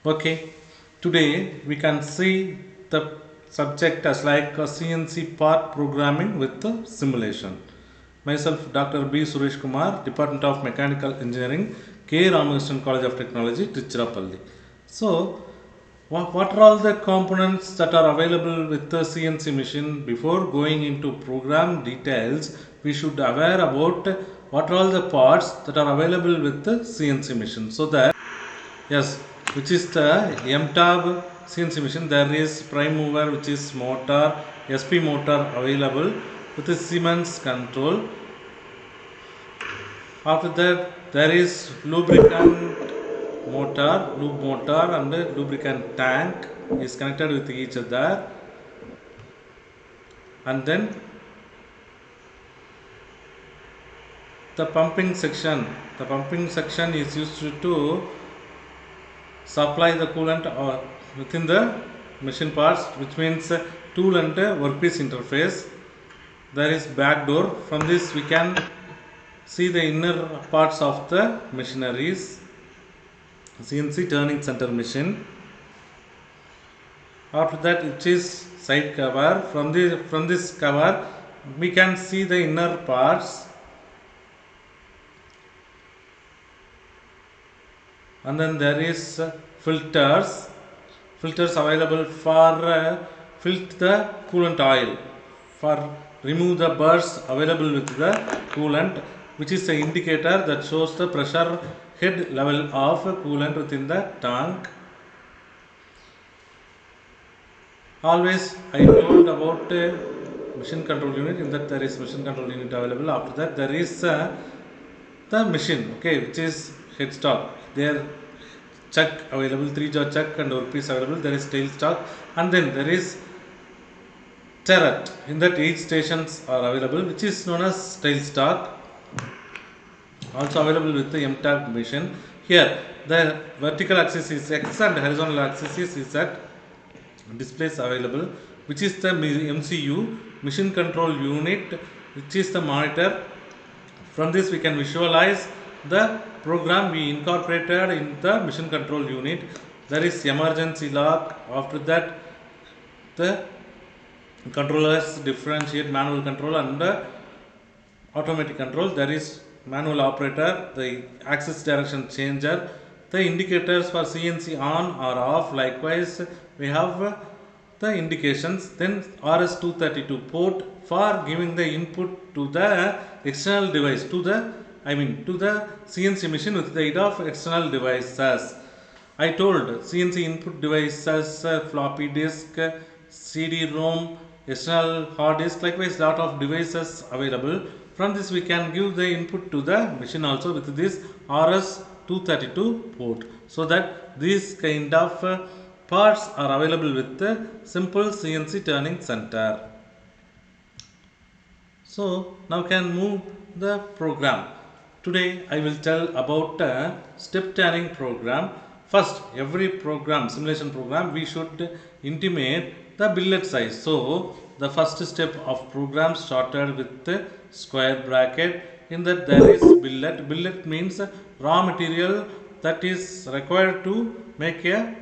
Okay, today we can see the subject as like a CNC part programming with the simulation. Myself, Dr. B. Suresh Kumar, Department of Mechanical Engineering, K. Ramakrishnan College of Technology, Tiruchirappalli. So, what are all the components that are available with the CNC machine? Before going into program details, we should aware about what are all the parts that are available with the CNC machine, so that yes, which is the MTAB CNC machine. There is prime mover, which is motor, SP motor available with the Siemens control. After that, there is lubricant lube motor, and the lubricant tank is connected with each other. And then the pumping section is used to supply the coolant within the machine parts, which means tool and workpiece interface. There is back door. From this we can see the inner parts of the machineries. CNC turning center machine. After that, it is side cover. From this cover we can see the inner parts. And then there is filters available for filter the coolant oil, for remove the burrs available with the coolant, which is the indicator that shows the pressure head level of coolant within the tank. Always I told about machine control unit. In that there is machine control unit available. After that there is the machine, okay, which is headstock. There chuck available, 3-jaw chuck and workpiece available. There is tailstock, and then there is turret. In that 8 stations are available, which is known as tailstock. Also available with the MTAG machine. Here the vertical axis is X and horizontal axis is Z. Displays available, which is the MCU, machine control unit, which is the monitor. From this we can visualize the program we incorporated in the machine control unit. There is emergency lock. After that the controllers differentiate manual control and automatic control. There is manual operator, the axis direction changer, the indicators for CNC on or off. Likewise we have the indications. Then RS-232 port for giving the input to the external device, to the CNC machine with the aid of external devices. I told CNC input devices, floppy disk, CD-ROM, external hard disk, likewise lot of devices available. From this we can give the input to the machine also with this RS-232 port, so that these kind of parts are available with the simple CNC turning center. So now can move the program. Today I will tell about a step turning program. First, every program, simulation program, we should intimate the billet size. So the first step of program started with the square bracket. In that there is billet. Billet means raw material that is required to make a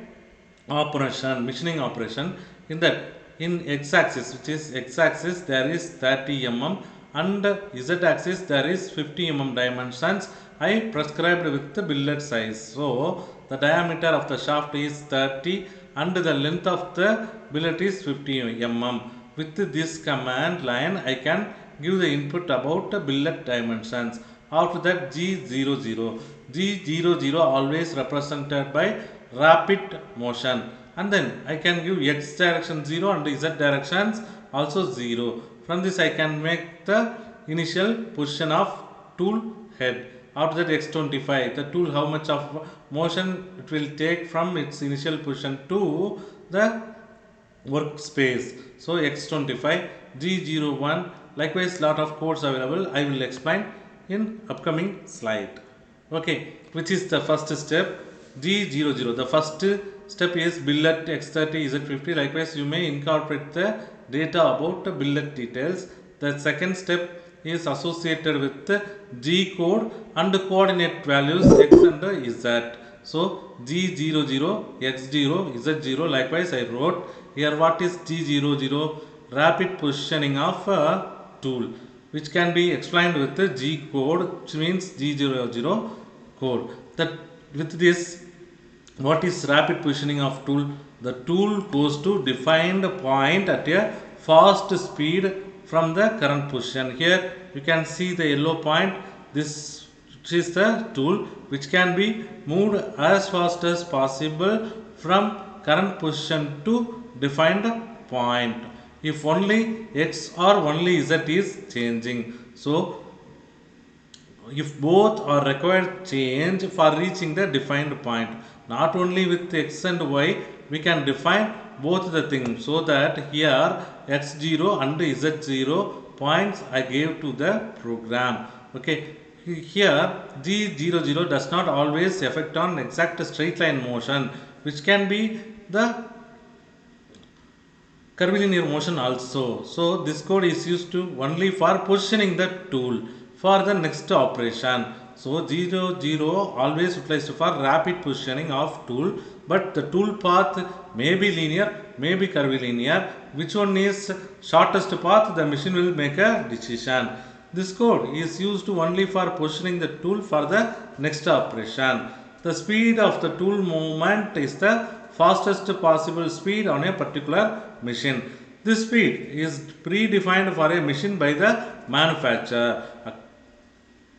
machining operation. In that, in x-axis, which is x-axis, there is 30 mm, and z-axis there is 50 mm dimensions I prescribed with the billet size. So the diameter of the shaft is 30 and the length of the billet is 50 mm. With this command line I can give the input about the billet dimensions. After that, G00 always represented by rapid motion, and then I can give x direction 0 and z directions also 0. From this I can make the initial position of tool head. After that, x25, the tool, how much of motion it will take from its initial position to the workspace. So x25, G01, likewise lot of codes available. I will explain in upcoming slide. Okay, which is the first step, G00. The first step is billet x30 z50. Likewise you may incorporate the data about the billet details. The second step is associated with the G code and the coordinate values x and z. So G00, X0, Z0. Likewise, I wrote here what is G00? Rapid positioning of a tool, which can be explained with the G code, which means G00 code. That with this, what is rapid positioning of tool? The tool goes to defined point at a fast speed from the current position. Here you can see the yellow point. This is the tool which can be moved as fast as possible from current position to defined point if only X or only Z is changing. So if both are required change for reaching the defined point, not only with X and Y, we can define both the things, so that here X0 and Z0 points I gave to the program. Okay, here G00 does not always affect on exact straight line motion, which can be the curvilinear motion also. So this code is used to only for positioning the tool for the next operation. So 00 always utilized for rapid positioning of tool, but the tool path may be linear, may be curvilinear. Which one is shortest path, the machine will make a decision. This code is used only for positioning the tool for the next operation. The speed of the tool movement is the fastest possible speed on a particular machine. This speed is predefined for a machine by the manufacturer.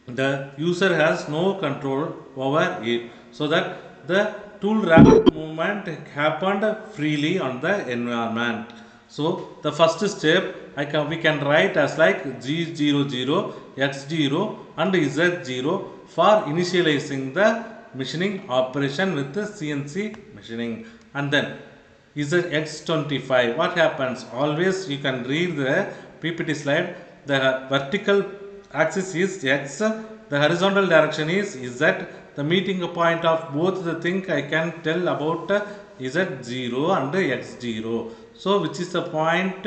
The user has no control over it, so that the tool rapid movement happened freely on the environment. So the first step we can write as like G00, X0 and Z0 for initializing the machining operation with the CNC machining. And then is the X25. What happens? Always you can read the PPT slide. The vertical axis is X, the horizontal direction is Z. The meeting point of both the thing I can tell about Z0 and X0. So which is the point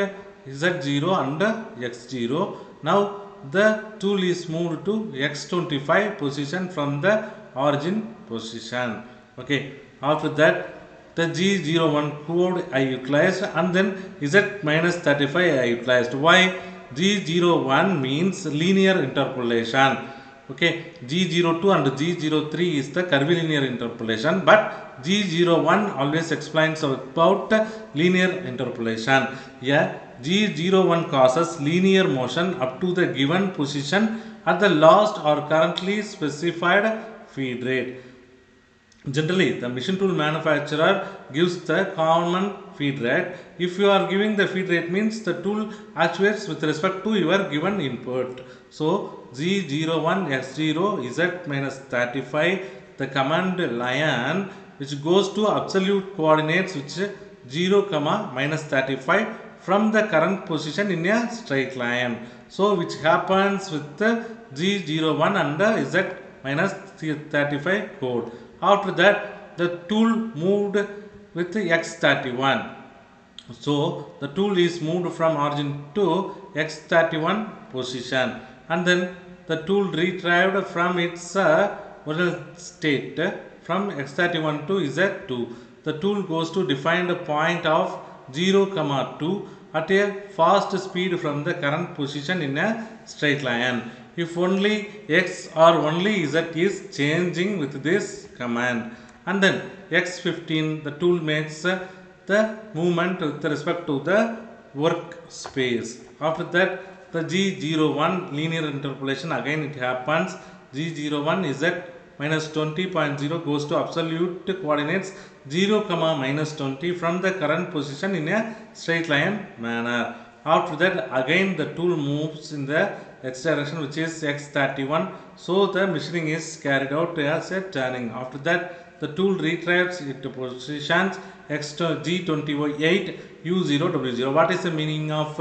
Z0 and X0. Now the tool is moved to X25 position from the origin position. Okay, after that the G01 code I utilized, and then Z minus 35 I utilized. Why? G01 means linear interpolation. Okay, G02 and G03 is the curvilinear interpolation, but G01 always explains about linear interpolation. Yeah, G01 causes linear motion up to the given position at the last or currently specified feed rate. Generally, the machine tool manufacturer gives the common feed rate. If you are giving the feed rate, means the tool actuates with respect to your given input. So G01 X0 Z minus 35, the command line which goes to absolute coordinates which 0 comma minus 35 from the current position in a straight line. So which happens with the G01 and Z minus 35 code. After that, the tool moved with X31. So the tool is moved from origin to X31 position, and then the tool retrieved from its original state from X31 to Z2. The tool goes to defined point of 0, 2 at a fast speed from the current position in a straight line. If only X or only Z is changing with this command. And then X15, the tool makes the movement with respect to the workspace. After that, the G01 linear interpolation, again it happens. G01 Z minus 20.0 goes to absolute coordinates 0, minus 20 from the current position in a straight line manner. After that, again the tool moves in the X direction, which is X31. So the machining is carried out as a turning. After that, the tool retrieves its positions G28 U0 W0. What is the meaning of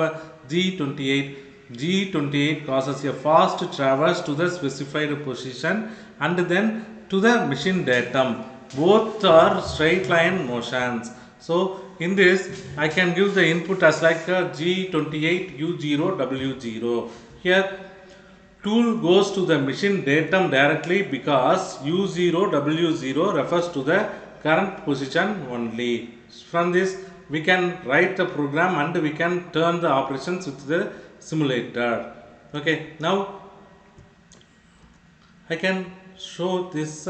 G28? G28 causes a fast traverse to the specified position and then to the machine datum. Both are straight line motions. So in this, I can give the input as like G28 U0 W0. Here tool goes to the machine datum directly because U0 W0 refers to the current position only. From this we can write the program and we can turn the operations with the simulator. Okay, now I can show this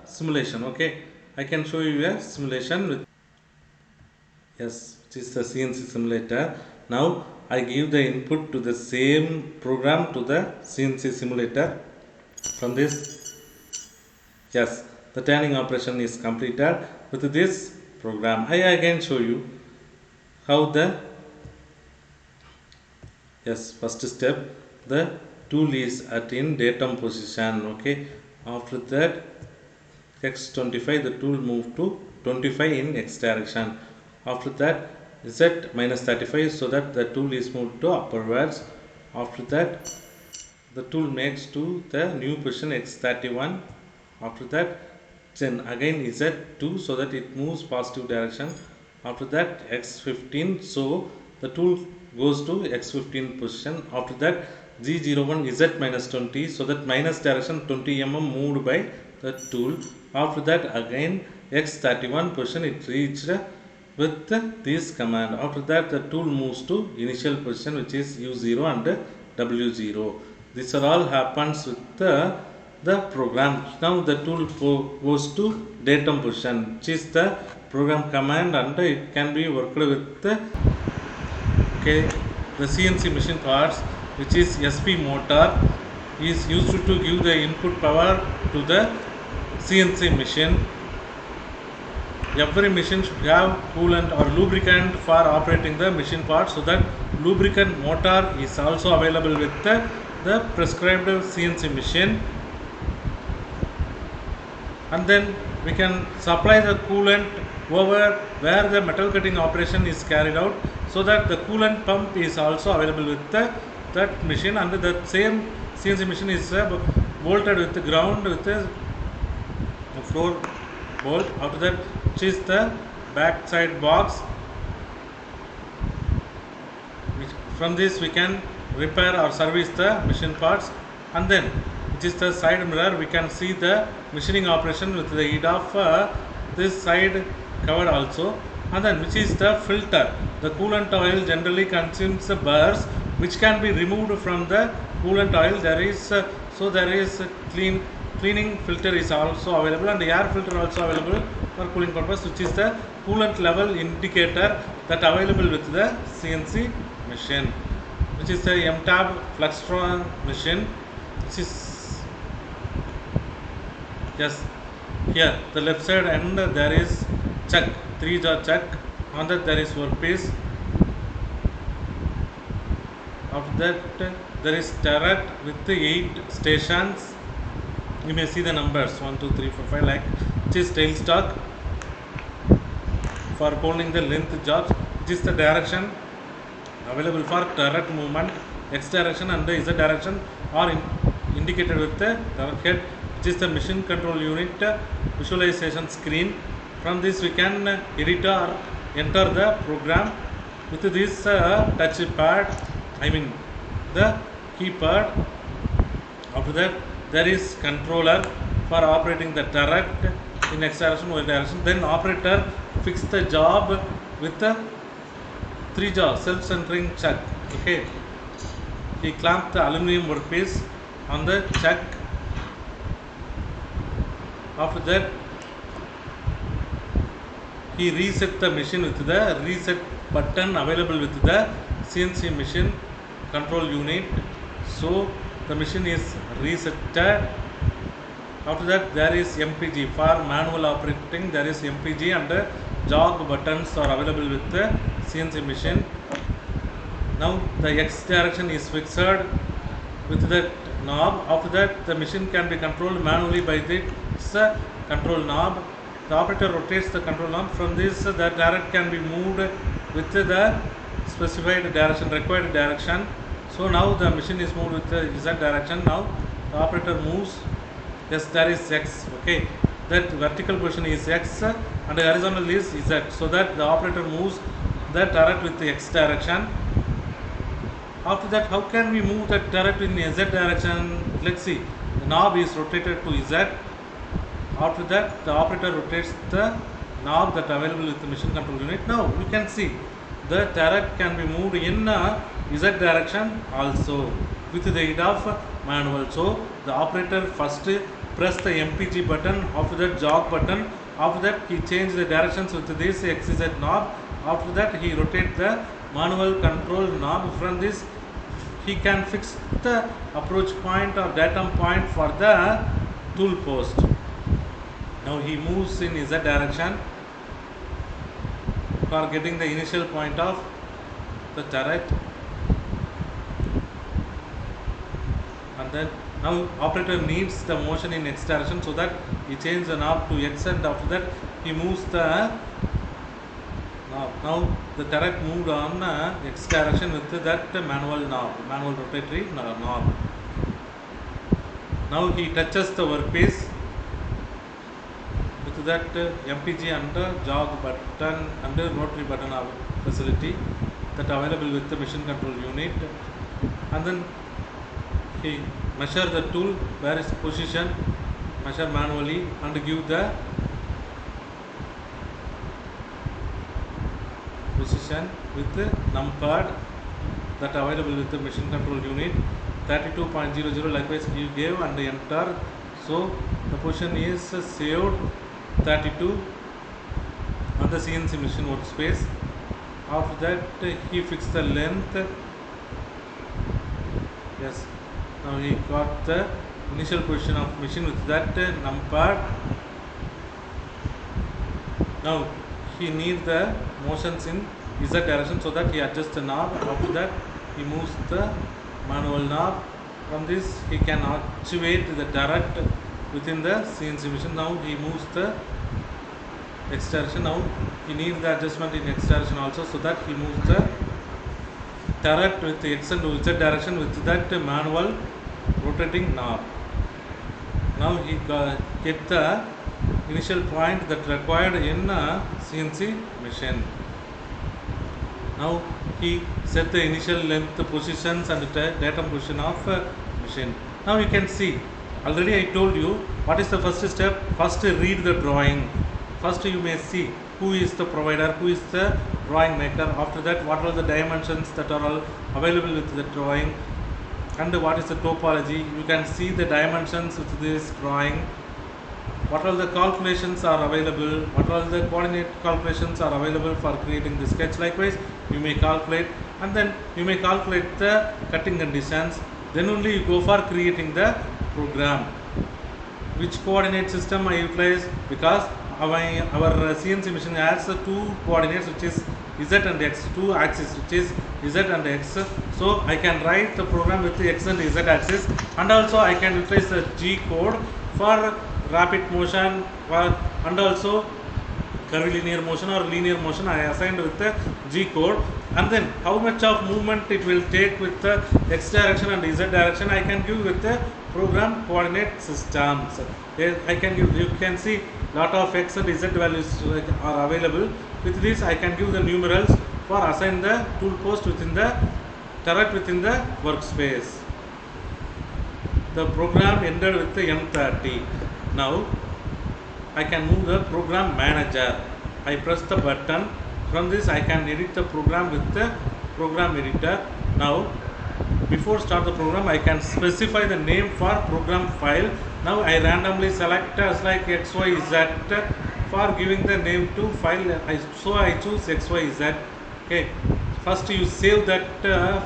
simulation. Okay, I can show you a simulation with, yes, which is the CNC simulator. Now I give the input to the same program to the CNC simulator. From this, yes, the turning operation is completed with this program. I again show you how the, yes, first step, the tool is at in datum position. Okay, after that x25, the tool move to 25 in x direction. After that z minus 35, so that the tool is moved to upwards. After that the tool makes to the new position x31. After that then again z2, so that it moves positive direction. After that x15, so the tool goes to x15 position. After that g01 z minus 20, so that minus direction 20 mm moved by the tool. After that again x31 position it reached with this command. After that the tool moves to initial position, which is U0 and W0. This are all happens with the program. Now the tool goes to datum position, which is the program command, and it can be worked with okay, the CNC machine parts, which is SP motor, is used to give the input power to the CNC machine. Every machine should have coolant or lubricant for operating the machine part, so that lubricant motor is also available with the prescribed CNC machine. And then we can supply the coolant over where the metal cutting operation is carried out, so that the coolant pump is also available with that machine, and the same CNC machine is bolted with the ground with the floor bolt. After that, which is the back side box, from this we can repair or service the machine parts. And then which is the side mirror, we can see the machining operation with the heat of this side covered also. And then which is the filter, the coolant oil generally consumes the burrs which can be removed from the coolant oil. There is so there is cleaning filter is also available, and the air filter also available for cooling purpose, which is the coolant level indicator that available with the CNC machine, which is the MTAB Fluxtron machine, which is, yes, here the left side end there is chuck, 3-jaw chuck, on that there is workpiece. After that there is turret with the 8 stations. You may see the numbers 1, 2, 3, 4, 5, like, which is tailstock for holding the length jobs, which is the direction available for turret movement. X direction and the Z direction are indicated with the turret head, which is the machine control unit visualization screen. From this we can edit or enter the program with this touch pad, I mean the keypad. After that there is controller for operating the turret in X direction, Y direction. Then operator fix the job with the 3-jaw self-centering chuck. Okay, he clamped the aluminum workpiece on the chuck. After that he reset the machine with the reset button available with the CNC machine control unit. So the machine is resetted. After that there is MPG for manual operating. There is MPG and jog buttons are available with the CNC machine. Now the X direction is fixed with the knob. After that the machine can be controlled manually by this control knob. The operator rotates the control knob. From this the turret can be moved with the specified direction, required direction. So now the machine is moved with the Z direction. Now the operator moves. Yes, there is X. Okay, that vertical position is X and the horizontal is Z. So that the operator moves the turret with the X direction. After that, how can we move the turret in Z direction? Let's see. The knob is rotated to Z. After that, the operator rotates the knob that available with the machine control unit. Now you can see the turret can be moved in Z direction also with the aid of manual. So the operator first press the MPG button, after that jog button, after that he change the directions with this XZ knob, after that he rotate the manual control knob. From this he can fix the approach point or datum point for the tool post. Now he moves in Z direction for getting the initial point of the turret, and then now operator needs the motion in X direction, so that he changes the knob to X, and after that he moves the knob. Now the turret moved on X direction with that manual knob, manual rotatory knob. Now he touches the workpiece with that MPG and jog button and rotary button facility that available with the machine control unit, and then he measure the tool where its position, measure manually and give the position with the numpad that available with the machine control unit 32.00. Likewise you gave and enter, so the position is saved 32 on the CNC machine workspace. After that he fixed the length. Yes, now he got the initial position of machine with that numpad. Now he needs the motions in Z direction, so that he adjusts the knob. After that he moves the manual knob. From this he can actuate the turret within the CNC machine. Now he moves the X direction. Now he needs the adjustment in X direction also, so that he moves the turret with the X and Z direction with that manual rotating knob. Now he get the initial point that required in CNC machine. Now he set the initial length positions and the datum position of machine. Now you can see, already I told you what is the first step. First read the drawing. First you may see who is the provider, who is the drawing maker. After that, what are the dimensions that are all available with the drawing, and what is the topology. You can see the dimensions with this drawing. What all the calculations are available, what all the coordinate calculations are available for creating the sketch. Likewise you may calculate, and then you may calculate the cutting conditions. Then only you go for creating the program. Which coordinate system I utilize? Because our CNC machine has two coordinates, which is Z and X, two axes, which is Z and X. So I can write the program with the X and Z axis, and also I can utilize the G code for rapid motion, and also curvilinear motion or linear motion I assigned with the G code. And then how much of movement it will take with the X direction and Z direction I can give with the program coordinate systems. I can give, you can see lot of X and Z values are available. With this I can give the numerals for assign the tool post within the turret within the workspace. The program ended with the M30. Now I can move the program manager. I press the button. From this I can edit the program with the program editor. Now before start the program I can specify the name for program file. Now I randomly select as like XYZ for giving the name to file. So I choose XYZ. Okay, first you save that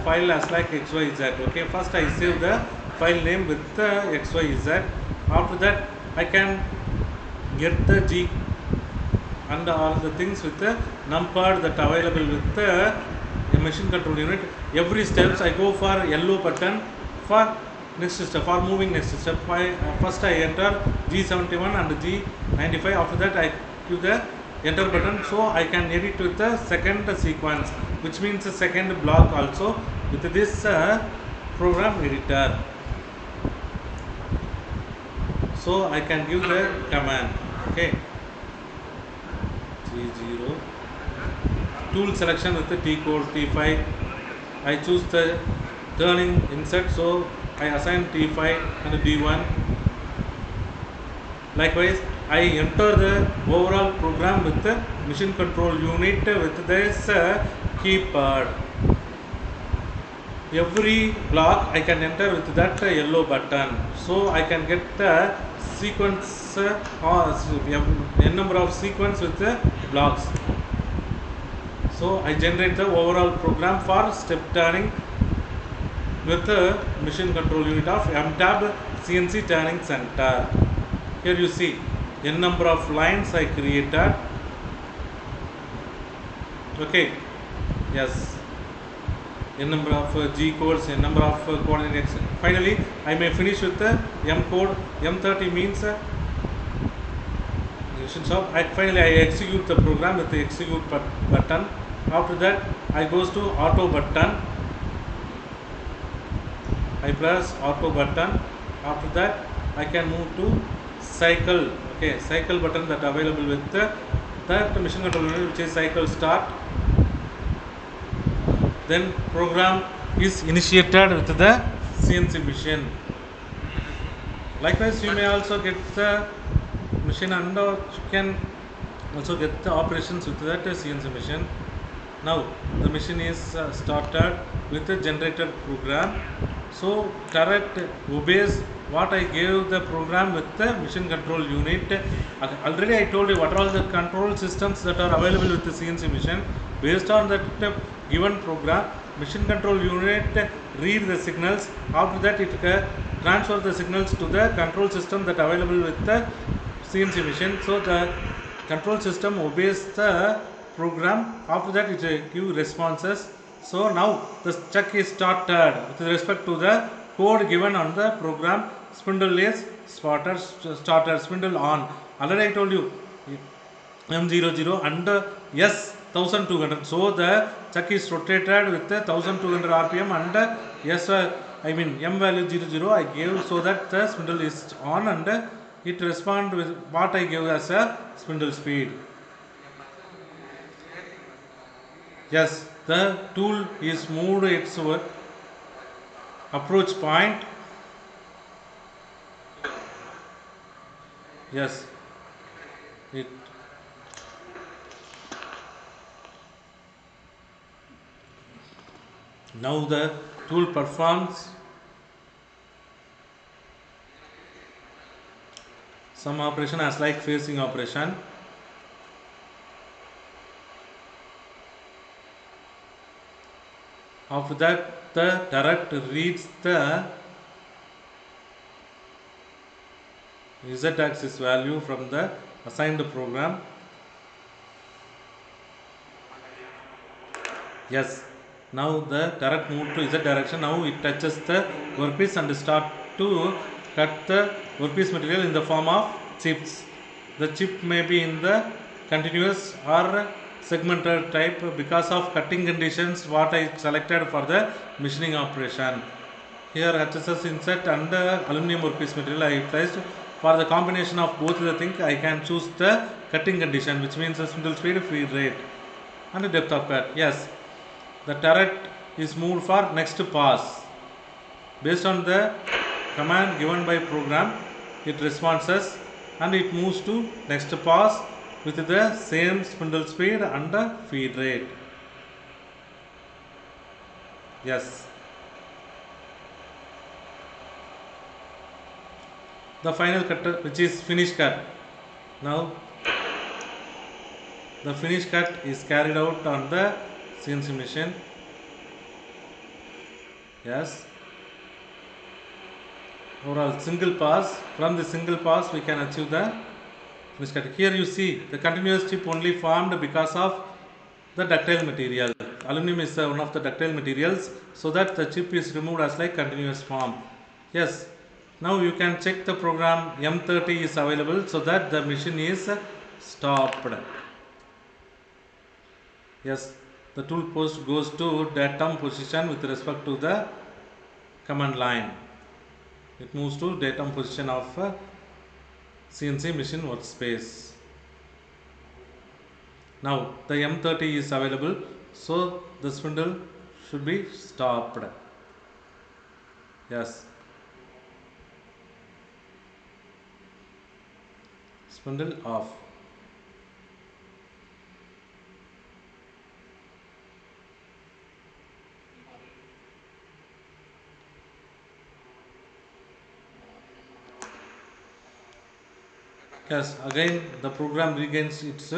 file as like XYZ. Okay, first I save the file name with XYZ. After that I can get the G and all the things with the numpad that available with the machine control unit. Every steps I go for yellow button for next step, for moving next step. First I enter G71 and G95. After that I give the enter button, so I can edit with the second sequence, which means the second block also with this program editor. So I can give the command. Okay, G0 tool selection with the T code T5. I choose the turning insert, so I assign T5 and D1. Likewise, I enter the overall program with the machine control unit with this keypad. Every block I can enter with that yellow button, so I can get the sequence or n number of sequence with the blocks. So I generate the overall program for step turning with the machine control unit of MTAB CNC Turning Center. Here you see n number of lines I created. Okay, yes, n number of G codes, n number of coordinates. Finally, I may finish with the M code. M30 means finally I execute the program with the execute button. After that, I goes to auto button. I press auto button. After that, I can move to cycle. Okay, cycle button that available with that machine control unit, which is cycle start. Then program is initiated with the CNC machine. Likewise, you may also get the machine and you can also get the operations with that CNC machine. Now the machine is started with the generated program. So Turret obeys what I gave the program with the machine control unit. Already I told you what are all the control systems that are available with the CNC machine. Based on that given program, machine control unit read the signals. After that, it transfer the signals to the control system that available with the CNC machine. So the control system obeys the program. After that, it give responses. So now the check is started with respect to the code given on the program. Spindle is started, spindle on. Already I told you M00 and S1200. So the chuck is rotated with the 1200 RPM and M value 00 I gave, so that the spindle is on and it respond with what I gave as a spindle speed. Yes, the tool is moved its approach point. Yes, it now the tool performs some operation as like facing operation. After that, the turret reads the z-axis value from the assigned program. Yes, now the turret moved to z direction. Now it touches the workpiece and start to cut the workpiece material in the form of chips. The chip may be in the continuous or segmented type because of cutting conditions what I selected for the machining operation. Here HSS insert and aluminum workpiece material I placed. For the combination of both the things, I can choose the cutting condition, which means the spindle speed, feed rate and the depth of cut. Yes, the turret is moved for next pass. Based on the command given by program, it responses and it moves to next pass with the same spindle speed and the feed rate. Yes. The final cut, which is finish cut. Now the finish cut is carried out on the CNC machine. Yes. Overall single pass. From the single pass we can achieve the finish cut. Here you see the continuous chip only formed because of the ductile material. Aluminum is one of the ductile materials, so that the chip is removed as like continuous form. Yes. Now you can check the program M30 is available, so that the machine is stopped. Yes, the tool post goes to datum position with respect to the command line. It moves to datum position of CNC machine workspace. Now the M30 is available, so the spindle should be stopped. Yes. Spindle off. Yes, again the program regains its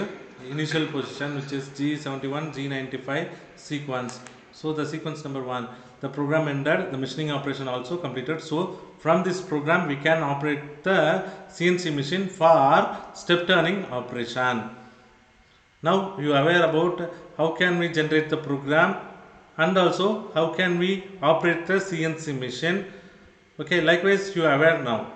initial position, which is G71 G95 sequence. So the sequence number 1, the program ended, the machining operation also completed. So from this program we can operate the CNC machine for step turning operation. Now you are aware about how can we generate the program and also how can we operate the CNC machine. Okay, likewise you are aware now